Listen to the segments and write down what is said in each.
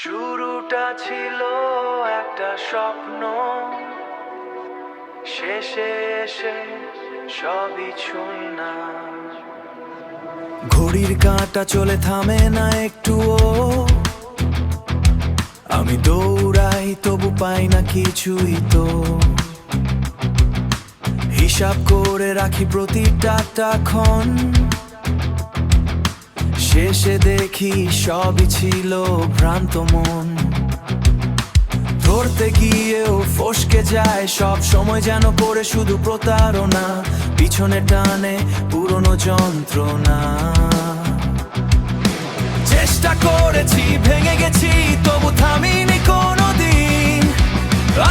শুরুটা ছিল একটা স্বপ্ন, শেষে এসে সবই ছুন্না। ঘড়ির কাঁটা চলে থামে না একটুও, আমি দৌড়াই তবু পাই না কিছুই তো। হিসাব করে রাখি প্রতিটা ক্ষণ, শেষে দেখি সবই ছিল ভ্রান্ত মন। ধরতে গিয়েও ফসকে যায় সব সময়, যেন পড়ে শুধু প্রতারণা, পিছনে টানে পুরনো যন্ত্রণা। চেষ্টা করেছি, ভেঙে গেছি, তবু থামিনি কোনোদিন।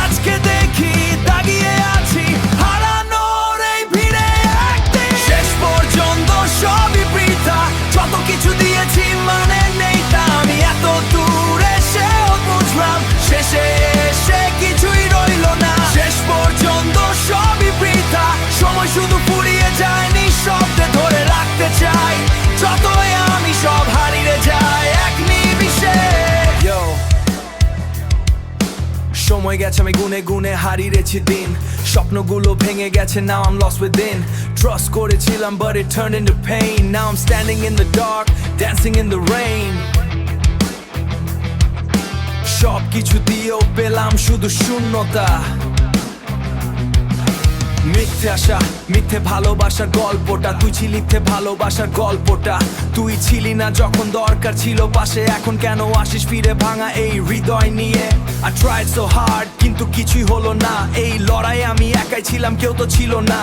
আজকে দেখি দাগিয়ে আছি হারানোর এই ভিড়ে একদিন। শেষ পর্যন্ত সবই বৃথা, যত কিছু দিয়েছি মানে নেই তা। আমি এত দূর এসেও বুঝলাম শেষে এসে কিছুই রইল না। শেষ পর্যন্ত সবই বৃথা, সময় শুধু ফুরিয়ে যায় নিঃশব্দে। ধরে রাখতে চাই যতই আমি সব হারিয়ে যাই এক নিমিষে। সময় গেছে, আমি গুনে গুনে হারিয়েছি দিন। স্বপ্নগুলো ভেঙে গেছে, now I'm lost within. Trust করেছিলাম but it turned into pain. Now I'm standing in the dark, dancing in the rain. সব কিছু দিয়েও পেলাম শুধু শূন্যতা। মিথ্যে আশা, মিথ্যে ভালোবাসার গল্পটা। তুই ছিলি মিথ্যে ভালোবাসার গল্পটা। তুই ছিলি না যখন দরকার ছিল পাশে, এখন কেন আসিস ফিরে ভাঙা এই হৃদয় নিয়ে? I tried so hard কিন্তু কিছুই হলো না। এই লড়াই আমি একাই ছিলাম, কেউ তো ছিল না।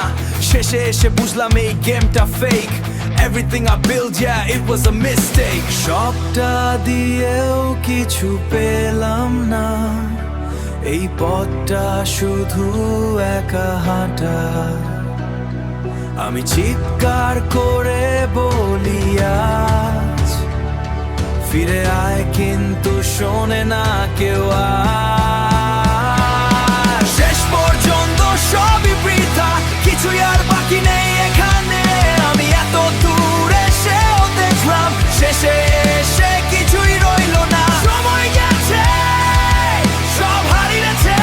শেষে এসে বুঝলাম এই গেমটা fake. Everything I built, yeah, it was a mistake. সবটা দিয়েও কিছু পেলাম না, এই পথটা শুধু একা হাঁটা। আমি চিৎকার করে বলি আজ, ফিরে আয়, কিন্তু শোনে না কেউ আজ। শেষ পর্যন্ত সবই বৃথা, কিছুই আর বাকি নেই এখানে। আমি এত দূর এসেও দেখলাম শেষে এসে কিছুই রইল না। সময় গেছে, সব হারিয়েছে,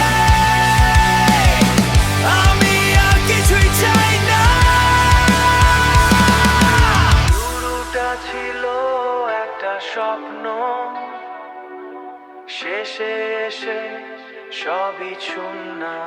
আমি আর কিছুই চাই না। শুরুটা ছিল একটা স্বপ্ন, শেষে এসে সবই ছুন্না।